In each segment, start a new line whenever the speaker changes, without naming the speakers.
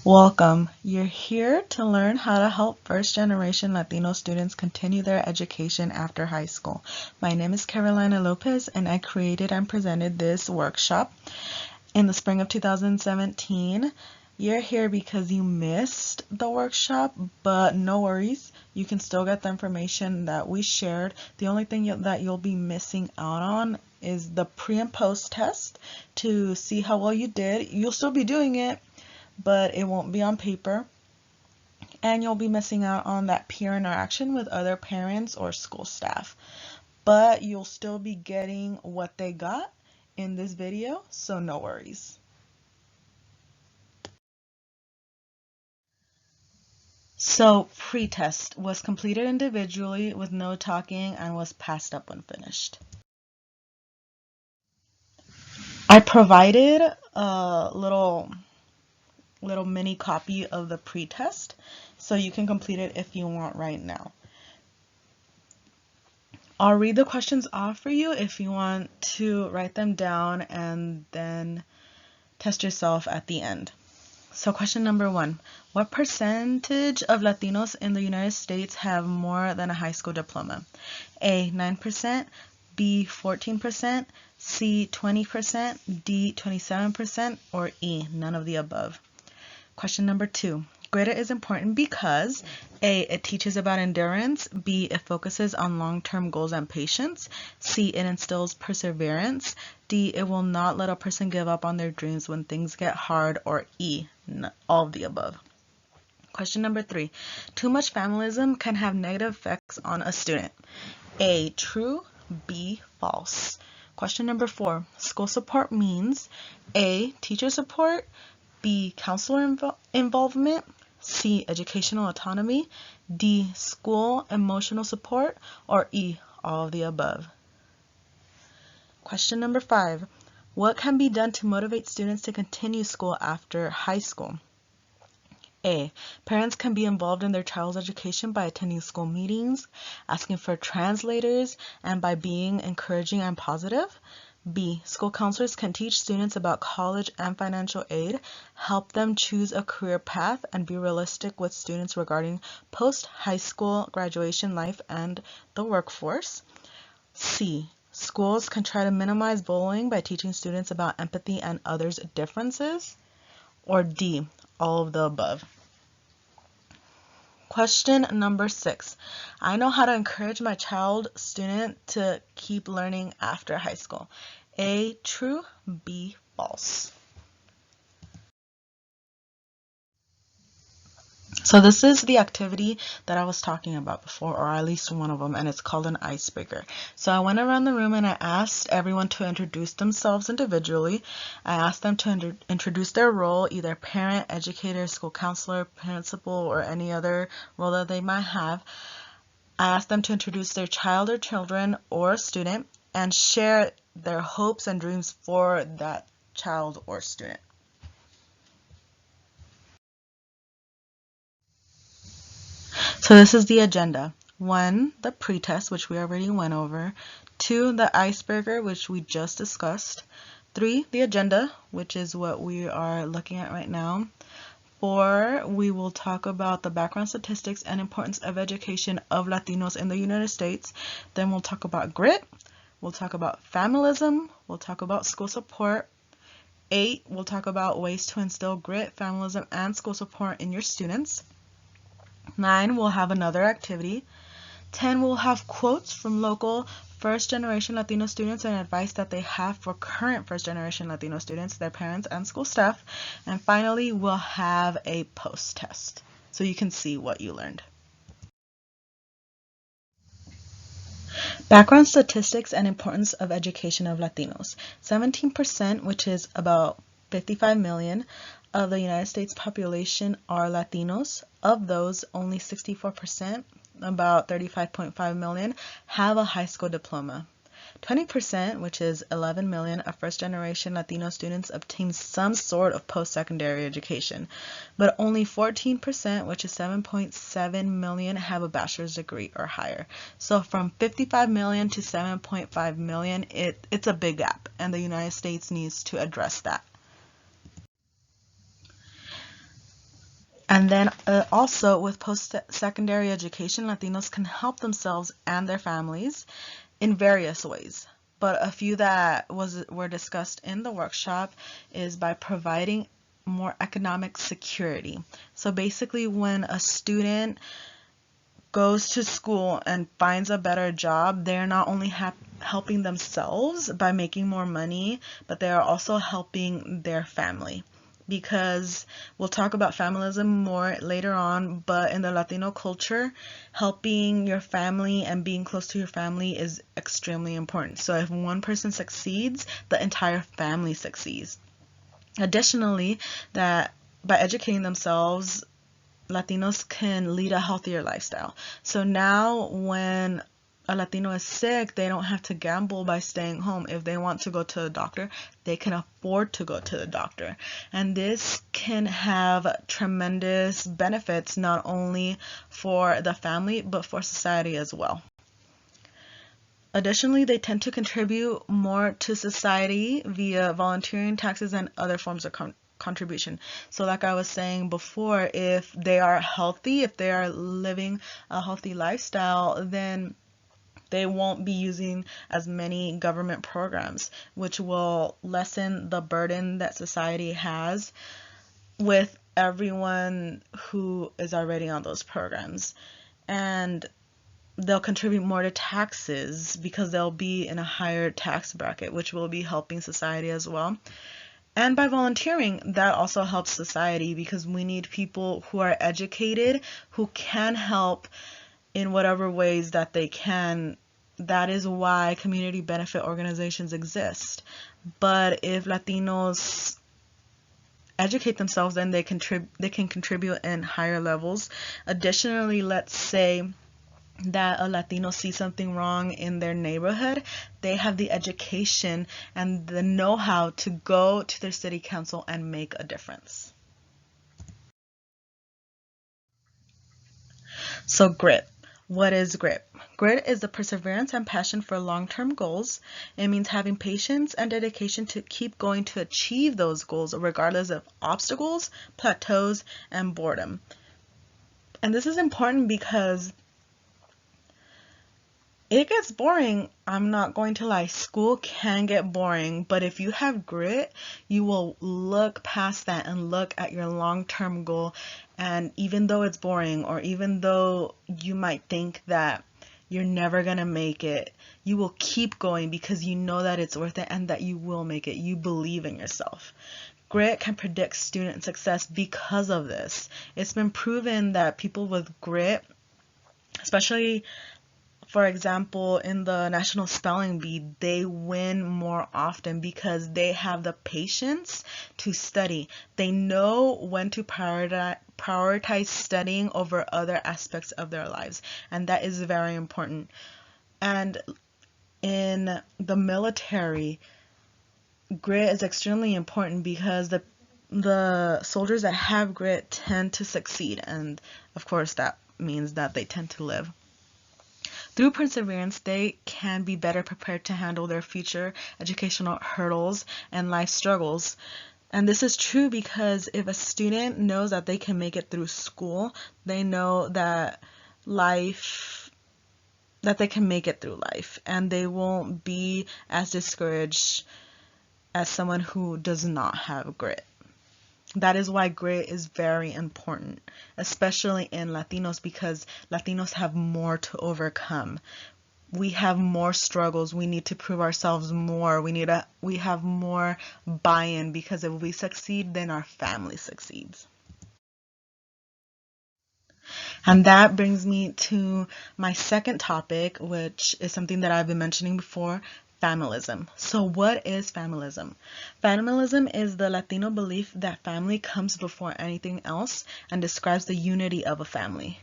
Welcome. You're here to learn how to help first-generation Latino students continue their education after high school. My name is Carolina Lopez, and I created and presented this workshop in the spring of 2017. You're here because you missed the workshop, but no worries. You can still get the information that we shared. The only thing that you'll be missing out on is the pre and post test to see how well you did. You'll still be doing it, but it won't be on paper, and you'll be missing out on that peer interaction with other parents or school staff. But you'll still be getting what they got in this video, so no worries. So pre-test was completed individually with no talking and was passed up when finished. I provided a little mini copy of the pre-test, so you can complete it if you want right now. I'll read the questions off for you if you want to write them down and then test yourself at the end. So question number 1, what percentage of Latinos in the United States have more than a high school diploma? A, 9%, B, 14%, C, 20%, D, 27%, or E, none of the above. Question number 2. Graded is important because A, it teaches about endurance, B, it focuses on long-term goals and patience, C, it instills perseverance, D, it will not let a person give up on their dreams when things get hard, or E, all of the above. Question number 3. Too much familism can have negative effects on a student. A, true, B, false. Question number 4. School support means A, teacher support, B, counselor involvement, C, educational autonomy, D, school emotional support, or E, all of the above. Question number 5. What can be done to motivate students to continue school after high school? A, parents can be involved in their child's education by attending school meetings, asking for translators, and by being encouraging and positive. B, school counselors can teach students about college and financial aid, help them choose a career path, and be realistic with students regarding post-high school graduation life and the workforce. C, schools can try to minimize bullying by teaching students about empathy and others' differences. Or D, all of the above. Question number 6. I know how to encourage my student to keep learning after high school. A, true, B, false. So this is the activity that I was talking about before, or at least one of them, and it's called an icebreaker. So I went around the room and I asked everyone to introduce themselves individually. I asked them to introduce their role, either parent, educator, school counselor, principal, or any other role that they might have. I asked them to introduce their child or children or student and share their hopes and dreams for that child or student. So this is the agenda. 1, the pretest, which we already went over. 2, the icebreaker, which we just discussed. 3, the agenda, which is what we are looking at right now. 4, we will talk about the background statistics and importance of education of Latinos in the United States. Then we'll talk about grit. We'll talk about familism. We'll talk about school support. 8, we'll talk about ways to instill grit, familism, and school support in your students. 9, we'll have another activity. 10, we'll have quotes from local first-generation Latino students and advice that they have for current first-generation Latino students, their parents, and school staff. And finally, we'll have a post-test so you can see what you learned. Background statistics and importance of education of Latinos. 17%, which is about 55 million, of the United States population are Latinos. Of those, only 64%, about 35.5 million, have a high school diploma. 20%, which is 11 million, of first-generation Latino students obtain some sort of post-secondary education, but only 14%, which is 7.7 million, have a bachelor's degree or higher. So from 55 million to 7.5 million, it's a big gap, and the United States needs to address that. And then also with post-secondary education, Latinos can help themselves and their families in various ways. But a few that were discussed in the workshop is by providing more economic security. So basically, when a student goes to school and finds a better job, they're not only helping themselves by making more money, but they are also helping their family. Because we'll talk about familism more later on, but in the Latino culture, helping your family and being close to your family is extremely important. So if one person succeeds, the entire family succeeds. Additionally, that by educating themselves, Latinos can lead a healthier lifestyle. So now when a Latino is sick, they don't have to gamble by staying home. If they want to go to the doctor, they can afford to go to the doctor. And this can have tremendous benefits not only for the family, but for society as well. Additionally, they tend to contribute more to society via volunteering, taxes, and other forms of contribution. So like I was saying before, if they are healthy, if they are living a healthy lifestyle, then they won't be using as many government programs, which will lessen the burden that society has with everyone who is already on those programs. And they'll contribute more to taxes because they'll be in a higher tax bracket, which will be helping society as well. And by volunteering, that also helps society because we need people who are educated, who can help in whatever ways that they can. That is why community benefit organizations exist. But if Latinos educate themselves, then they can contribute in higher levels. Additionally, let's say that a Latino sees something wrong in their neighborhood, they have the education and the know-how to go to their city council and make a difference. So grit. What is grit? Grit is the perseverance and passion for long-term goals. It means having patience and dedication to keep going to achieve those goals regardless of obstacles, plateaus, and boredom. And this is important because it gets boring. I'm not going to lie. School can get boring, but if you have grit, you will look past that and look at your long-term goal. And even though it's boring, or even though you might think that you're never gonna make it, you will keep going because you know that it's worth it and that you will make it. You believe in yourself. Grit can predict student success because of this. It's been proven that people with grit, especially for example, in the National Spelling Bee, they win more often because they have the patience to study. They know when to prioritize studying over other aspects of their lives, and that is very important. And in the military, grit is extremely important because the soldiers that have grit tend to succeed, and of course that means that they tend to live. Through perseverance, they can be better prepared to handle their future educational hurdles and life struggles. And this is true because if a student knows that they can make it through school, they know that they can make it through life, and they won't be as discouraged as someone who does not have grit. That is why grit is very important, especially in Latinos, because Latinos have more to overcome. We have more struggles. We need to prove ourselves more. We have more buy-in because if we succeed, then our family succeeds. And that brings me to my second topic, which is something that I've been mentioning before, familism. So what is familism? Familism is the Latino belief that family comes before anything else and describes the unity of a family.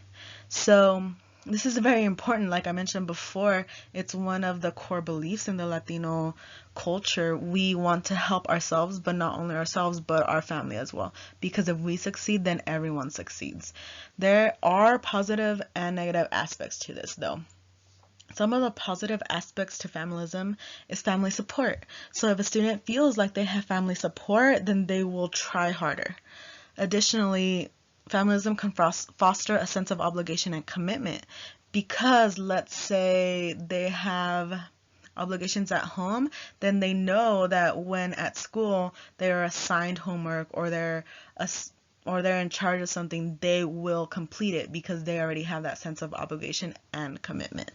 So this is very important. Like I mentioned before, it's one of the core beliefs in the Latino culture. We want to help ourselves, but not only ourselves, but our family as well. Because if we succeed, then everyone succeeds. There are positive and negative aspects to this, though. Some of the positive aspects to familism is family support. So if a student feels like they have family support, then they will try harder. Additionally, familism can foster a sense of obligation and commitment, because let's say they have obligations at home, then they know that when at school they're assigned homework, or they're in charge of something, they will complete it because they already have that sense of obligation and commitment.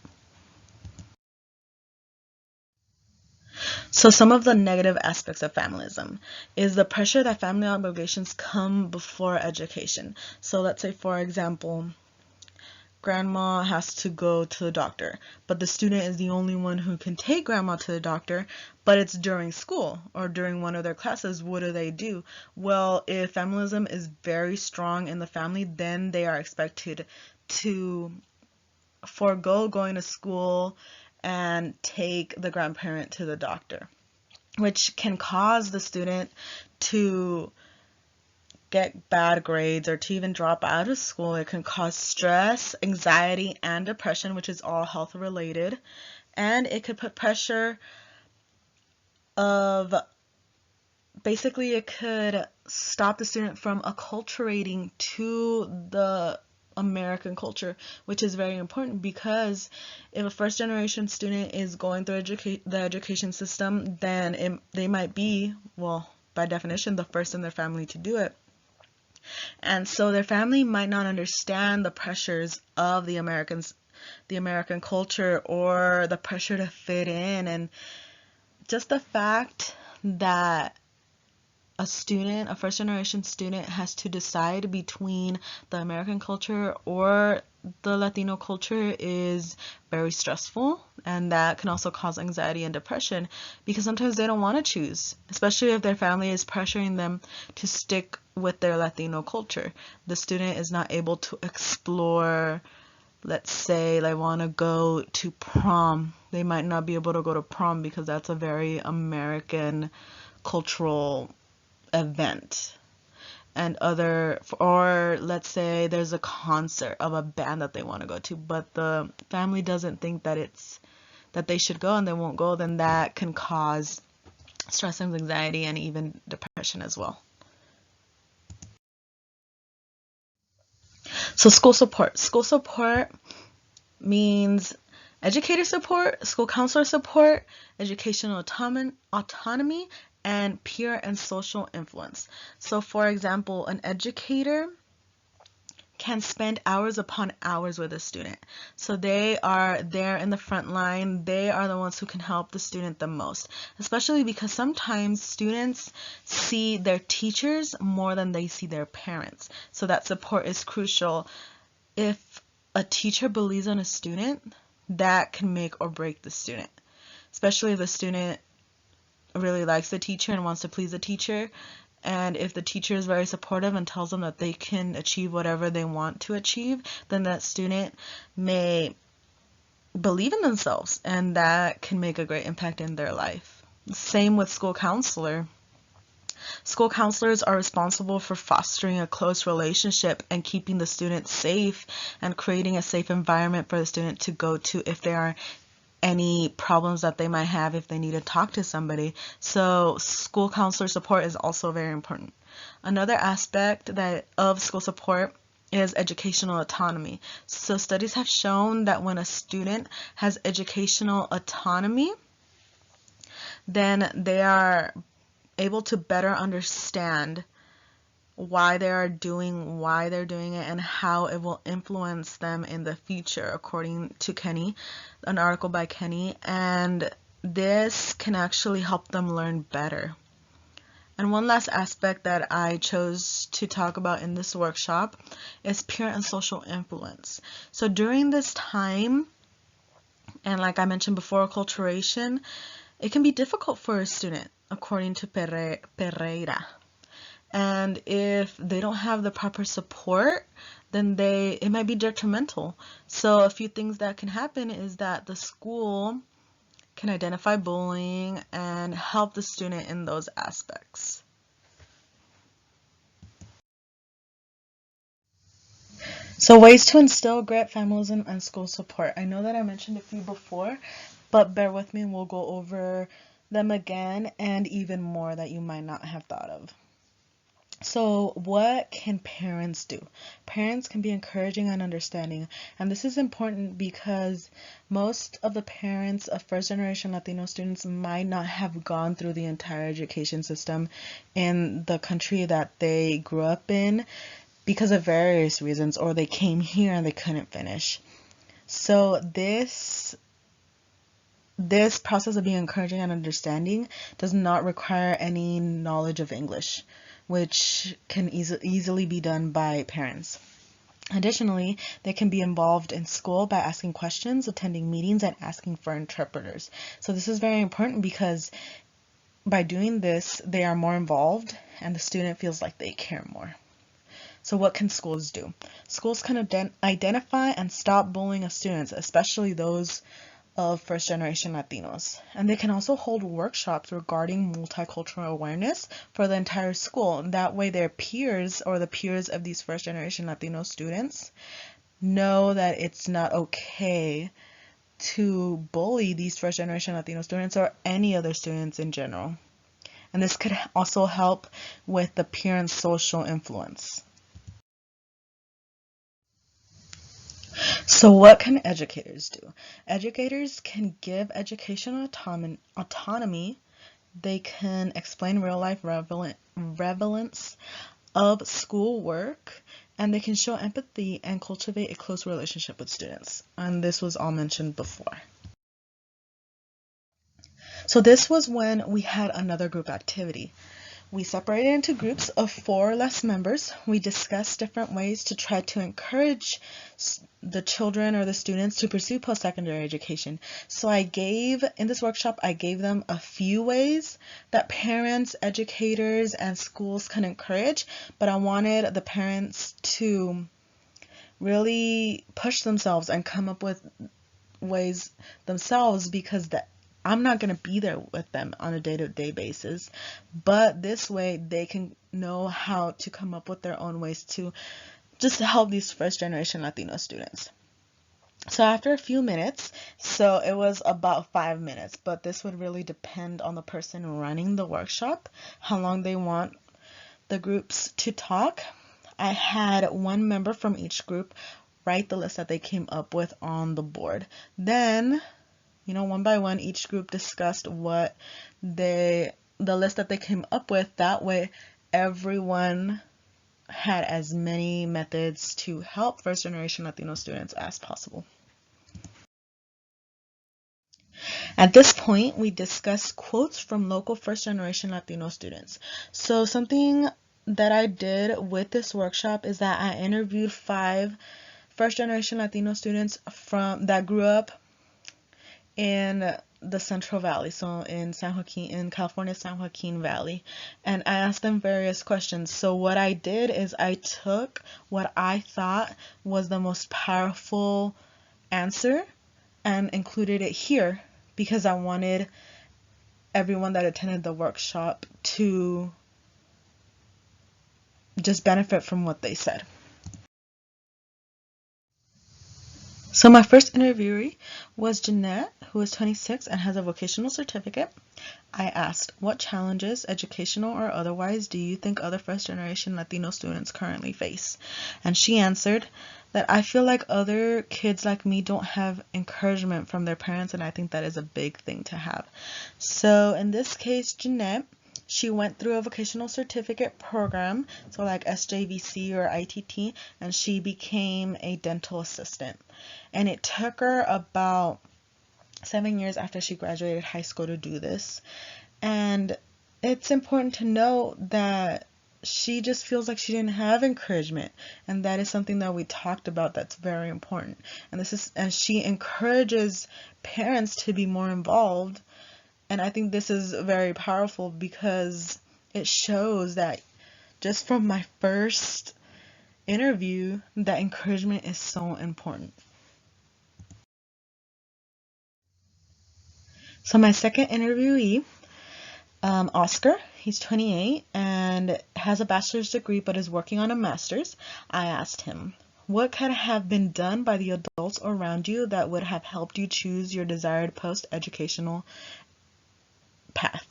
So some of the negative aspects of familism is the pressure that family obligations come before education. So let's say, for example, grandma has to go to the doctor, but the student is the only one who can take grandma to the doctor, but it's during school or during one of their classes. What do? Well, if familism is very strong in the family, then they are expected to forego going to school and take the grandparent to the doctor, which can cause the student to get bad grades or to even drop out of school. It can cause stress, anxiety, and depression, which is all health related. And it could put pressure of, basically it could stop the student from acculturating to the American culture, which is very important, because if a first generation student is going through the education system, then they might be, well, by definition, the first in their family to do it. And so their family might not understand the pressures of the American culture, or the pressure to fit in, and just the fact that a first generation student has to decide between the American culture or the Latino culture is very stressful, and that can also cause anxiety and depression, because sometimes they don't want to choose, especially if their family is pressuring them to stick with their Latino culture. The student is not able to explore, let's say they want to go to prom. They might not be able to go to prom because that's a very American cultural event. Or let's say there's a concert of a band that they want to go to, but the family doesn't think that they should go, and they won't go, then that can cause stress and anxiety and even depression as well. So school support. School support means educator support, school counselor support, educational autonomy, and peer and social influence. So for example, an educator can spend hours upon hours with a student. So they are there in the front line. They are the ones who can help the student the most, especially because sometimes students see their teachers more than they see their parents. So that support is crucial. If a teacher believes in a student, that can make or break the student, especially if the student really likes the teacher and wants to please the teacher. And if the teacher is very supportive and tells them that they can achieve whatever they want to achieve, then that student may believe in themselves, and that can make a great impact in their life. Same with school counselor. School counselors are responsible for fostering a close relationship and keeping the student safe, and creating a safe environment for the student to go to if there are any problems that they might have, if they need to talk to somebody. So school counselor support is also very important. Another aspect of school support is educational autonomy. So studies have shown that when a student has educational autonomy, then they are able to better understand why they're doing it and how it will influence them in the future, according to Kenny, an article by Kenny, and this can actually help them learn better. And one last aspect that I chose to talk about in this workshop is peer and social influence. So during this time, and like I mentioned before, acculturation, it can be difficult for a student, according to Pereira. And if they don't have the proper support, then it might be detrimental. So a few things that can happen is that the school can identify bullying and help the student in those aspects. So ways to instill grit, familism, and school support. I know that I mentioned a few before, but bear with me and we'll go over them again, and even more that you might not have thought of. So what can parents do? Parents can be encouraging and understanding. And this is important because most of the parents of first generation Latino students might not have gone through the entire education system in the country that they grew up in because of various reasons, or they came here and they couldn't finish. So this process of being encouraging and understanding does not require any knowledge of English, which can easily be done by parents. Additionally, they can be involved in school by asking questions, attending meetings, and asking for interpreters. So this is very important because by doing this, they are more involved and the student feels like they care more. So what can schools do? Schools can identify and stop bullying of students, especially those of first generation Latinos. And they can also hold workshops regarding multicultural awareness for the entire school. That way their peers or the peers of these first generation Latino students know that it's not okay to bully these first generation Latino students or any other students in general. And this could also help with the peer and social influence. So what can educators do? Educators can give educational autonomy. They can explain real life relevance of schoolwork, and they can show empathy and cultivate a close relationship with students. And this was all mentioned before. So this was when we had another group activity. We separated into groups of 4 or less members. We discussed different ways to try to encourage the children or the students to pursue post-secondary education. So in this workshop, I gave them a few ways that parents, educators, and schools can encourage, but I wanted the parents to really push themselves and come up with ways themselves because I'm not going to be there with them on a day-to-day basis, but this way they can know how to come up with their own ways to just help these first generation Latino students. So after a few minutes, so it was about 5 minutes, but this would really depend on the person running the workshop, how long they want the groups to talk. I had one member from each group write the list that they came up with on the board. Then one by one, each group discussed the list that they came up with. That way, everyone had as many methods to help first generation Latino students as possible. At this point, we discussed quotes from local first generation Latino students. So something that I did with this workshop is that I interviewed 5 first generation Latino students that grew up in the Central Valley, so in California, San Joaquin Valley, and I asked them various questions. So what I did is I took what I thought was the most powerful answer and included it here because I wanted everyone that attended the workshop to just benefit from what they said. So my first interviewee was Jeanette, who is 26 and has a vocational certificate. I asked, what challenges, educational or otherwise, do you think other first generation Latino students currently face? And she answered that I feel like other kids like me don't have encouragement from their parents, and I think that is a big thing to have. So in this case, Jeanette, she went through a vocational certificate program, so like SJVC or ITT, and she became a dental assistant. And it took her about 7 years after she graduated high school to do this. And it's important to note that she just feels like she didn't have encouragement, and that is something that we talked about that's very important. And she encourages parents to be more involved. And I think this is very powerful because it shows that just from my first interview that encouragement is so important. So my second interviewee, Oscar, he's 28 and has a bachelor's degree but is working on a master's. I asked him, what could have been done by the adults around you that would have helped you choose your desired post-educational path?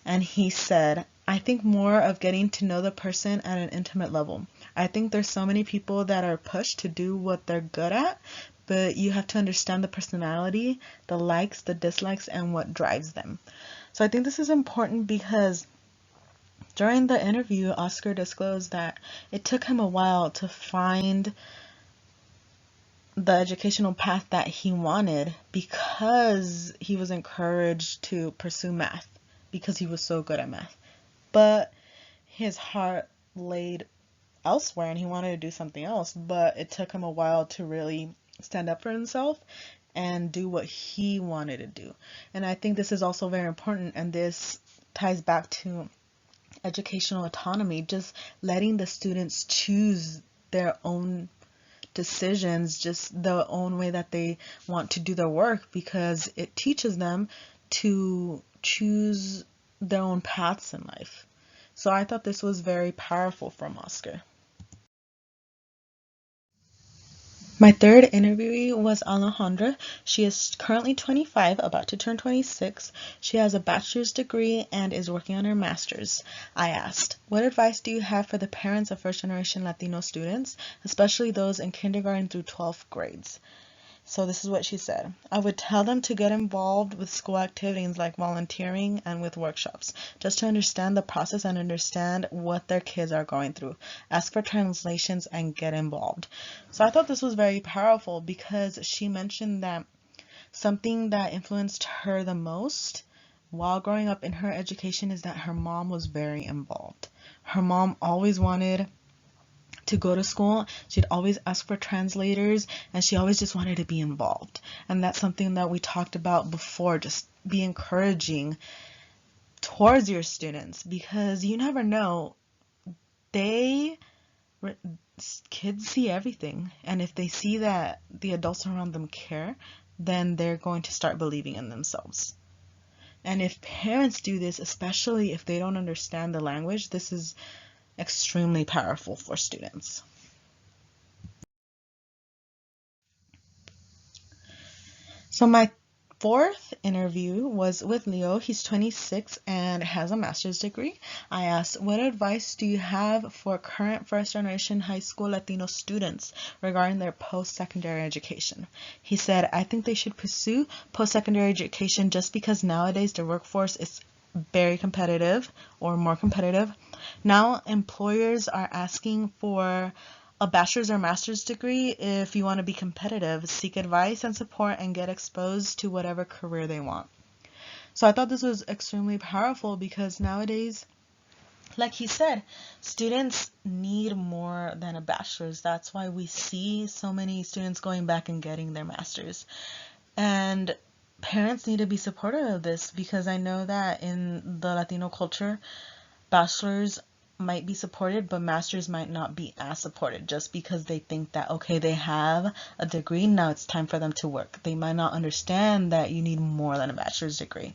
And he said, I think more of getting to know the person at an intimate level. I think there's so many people that are pushed to do what they're good at, but you have to understand the personality, the likes, the dislikes, and what drives them. So I think this is important because during the interview, Oscar disclosed that it took him a while to find the educational path that he wanted because he was encouraged to pursue math because he was so good at math. But his heart laid elsewhere and he wanted to do something else, but it took him a while to really stand up for himself and do what he wanted to do. And I think this is also very important, and this ties back to educational autonomy, just letting the students choose their own decisions, just the own way that they want to do their work, because it teaches them to choose their own paths in life. So I thought this was very powerful from Oscar. My third interviewee was Alejandra. She is currently 25, about to turn 26. She has a bachelor's degree and is working on her master's. I asked, what advice do you have for the parents of first-generation Latino students, especially those in kindergarten through 12th grades? So this is what she said. I would tell them to get involved with school activities like volunteering and with workshops, just to understand the process and understand what their kids are going through. Ask for translations and get involved. So I thought this was very powerful because she mentioned that something that influenced her the most while growing up in her education is that her mom was very involved. Her mom always wanted to go to school. She'd always ask for translators, and she always just wanted to be involved. And that's something that we talked about before, just be encouraging towards your students, because you never know, they kids see everything, and if they see that the adults around them care, then they're going to start believing in themselves. And if parents do this, especially if they don't understand the language, this is extremely powerful for students. So my fourth interview was with Leo. He's 26 and has a master's degree. I asked, what advice do you have for current first-generation high school Latino students regarding their post-secondary education? He said, I think they should pursue post-secondary education just because nowadays the workforce is very competitive, or more competitive. Now employers are asking for a bachelor's or master's degree if you want to be competitive. Seek advice and support and get exposed to whatever career they want. So I thought this was extremely powerful because nowadays, like he said, students need more than a bachelor's. That's why we see so many students going back and getting their master's. And parents need to be supportive of this, because I know that in the Latino culture, bachelor's might be supported, but masters might not be as supported, just because they think that, okay, they have a degree, now it's time for them to work. They might not understand that you need more than a bachelor's degree.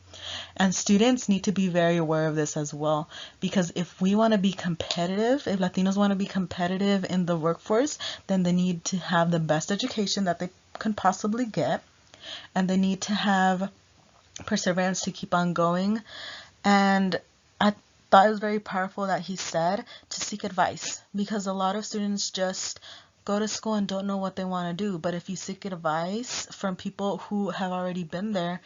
And students need to be very aware of this as well, because if we want to be competitive, if Latinos want to be competitive in the workforce, then they need to have the best education that they can possibly get, and they need to have perseverance to keep on going. And I thought it was very powerful that he said to seek advice, because a lot of students just go to school and don't know what they want to do. But if you seek advice from people who have already been there,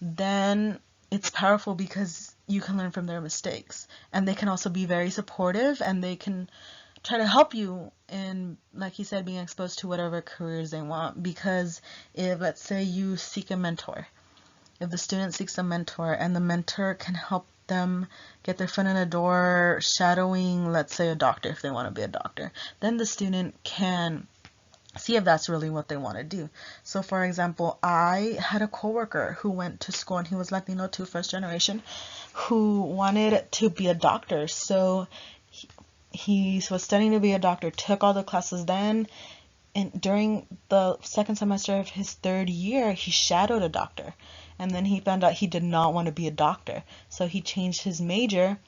then it's powerful because you can learn from their mistakes, and they can also be very supportive, and they can try to help you in, like he said, being exposed to whatever careers they want. Because if, let's say, you seek a mentor, if the student seeks a mentor and the mentor can help them get their foot in the door shadowing, let's say, a doctor, if they want to be a doctor, then the student can see if that's really what they want to do. So for example, I had a coworker who went to school, and he was Latino too, first generation, who wanted to be a doctor. So he was studying to be a doctor, took all the classes. Then, and during the second semester of his third year, he shadowed a doctor. And then he found out he did not want to be a doctor. So he changed his major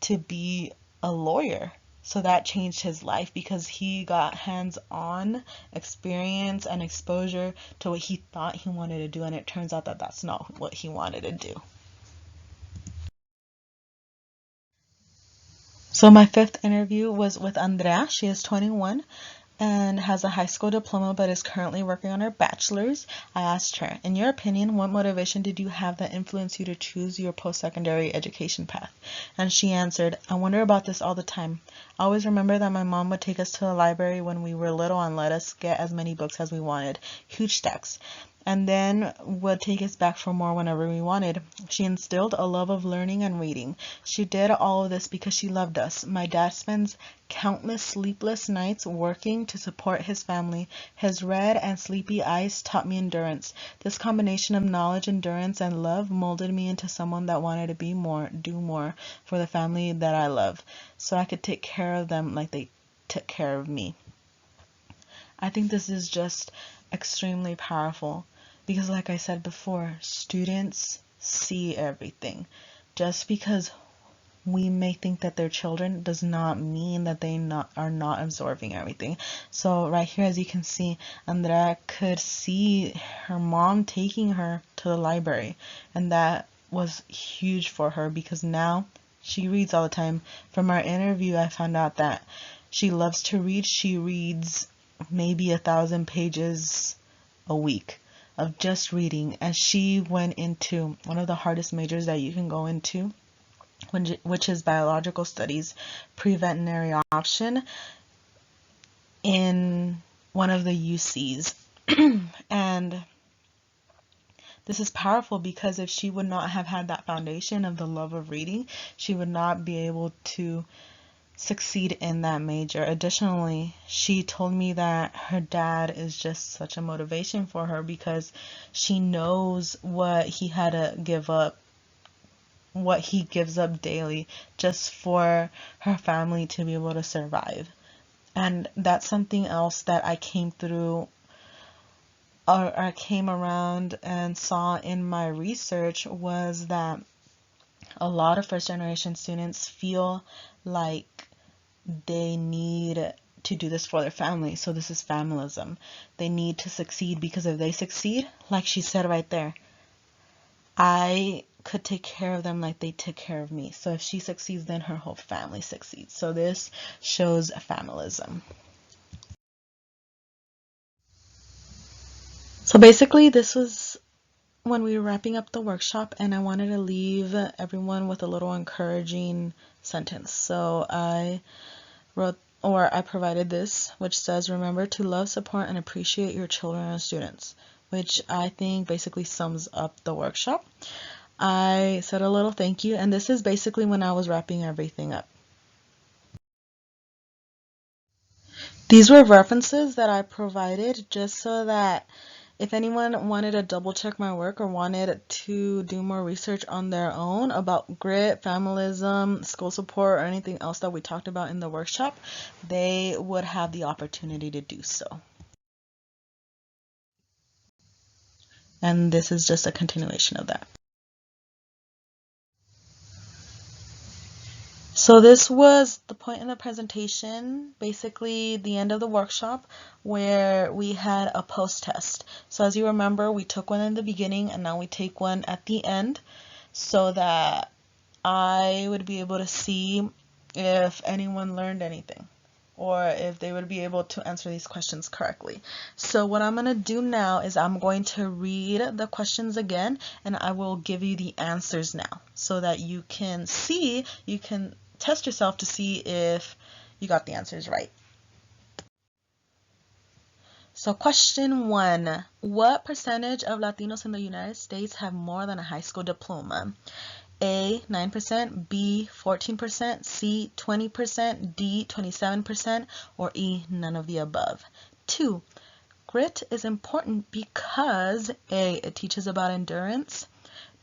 to be a lawyer. So that changed his life, because he got hands-on experience and exposure to what he thought he wanted to do. And it turns out that that's not what he wanted to do. So my fifth interview was with Andrea. She is 21 and has a high school diploma but is currently working on her bachelor's. I asked her, in your opinion, what motivation did you have that influenced you to choose your post-secondary education path? And she answered, I wonder about this all the time. I always remember that my mom would take us to the library when we were little and let us get as many books as we wanted, huge stacks, and then would take us back for more whenever we wanted. She instilled a love of learning and reading. She did all of this because she loved us. My dad spends countless sleepless nights working to support his family. His red and sleepy eyes taught me endurance. This combination of knowledge, endurance, and love molded me into someone that wanted to be more, do more for the family that I love, so I could take care of them like they took care of me. I think this is just extremely powerful because, like I said before, students see everything. Just because we may think that they're children does not mean that they are not absorbing everything. So right here, as you can see, Andrea could see her mom taking her to the library, and that was huge for her because now she reads all the time. From our interview, I found out that she loves to read. She reads maybe 1,000 pages a week of just reading, and she went into one of the hardest majors that you can go into, which is biological studies, pre-veterinary option, in one of the UCs. And this is powerful because if she would not have had that foundation of the love of reading, she would not be able to succeed in that major. Additionally, she told me that her dad is just such a motivation for her because she knows what he had to give up, what he gives up daily just for her family to be able to survive. And that's something else that I came through, or I came around and saw in my research, was that a lot of first generation students feel like they need to do this for their family. So this is familism. They need to succeed because if they succeed, like she said right there, I could take care of them like they took care of me. So if she succeeds, then her whole family succeeds. So this shows familism. So basically, this was when we were wrapping up the workshop, and I wanted to leave everyone with a little encouraging sentence. So I provided this, which says, remember to love, support, and appreciate your children and students, which I think basically sums up the workshop. I said a little thank you, and this is basically when I was wrapping everything up. These were references that I provided just so that if anyone wanted to double check my work or wanted to do more research on their own about grit, familism, school support, or anything else that we talked about in the workshop, they would have the opportunity to do so. And this is just a continuation of that. So this was the point in the presentation, basically the end of the workshop, where we had a post-test. So as you remember, we took one in the beginning and now we take one at the end so that I would be able to see if anyone learned anything or if they would be able to answer these questions correctly. So what I'm going to do now is I'm going to read the questions again and I will give you the answers now so that you can test yourself to see if you got the answers right. So question 1, what percentage of Latinos in the United States have more than a high school diploma? A, 9%, B, 14%, C, 20%, D, 27%, or E, none of the above. 2, grit is important because A, it teaches about endurance,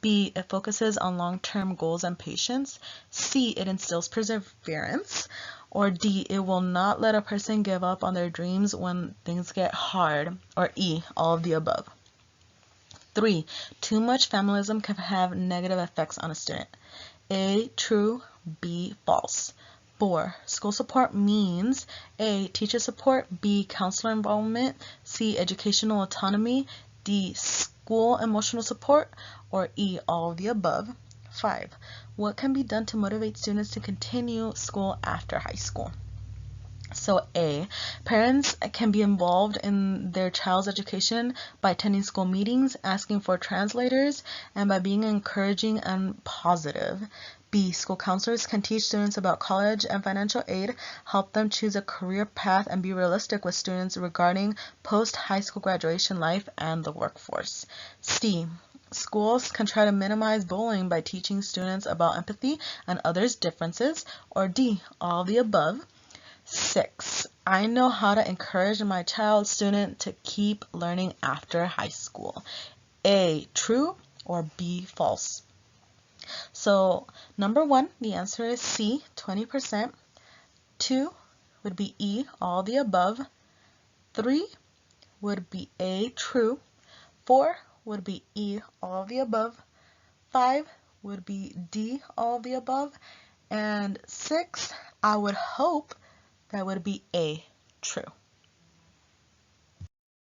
B, it focuses on long-term goals and patience, C, it instills perseverance, or D, it will not let a person give up on their dreams when things get hard, or E, all of the above. 3, too much familism can have negative effects on a student. A, true, B, false. 4, school support means A, teacher support, B, counselor involvement, C, educational autonomy, D, school emotional support, or E, all of the above. 5. What can be done to motivate students to continue school after high school? So A, parents can be involved in their child's education by attending school meetings, asking for translators, and by being encouraging and positive. B, school counselors can teach students about college and financial aid, help them choose a career path, and be realistic with students regarding post-high school graduation life and the workforce. C, schools can try to minimize bullying by teaching students about empathy and others' differences. Or D, all the above. 6. I know how to encourage my child student to keep learning after high school. A, true, or B, false? So number 1, the answer is C, 20%. 2 would be E, all the above. 3 would be A, true. 4 would be E, all the above. 5 would be D, all the above. And 6, I would hope that would be A, true.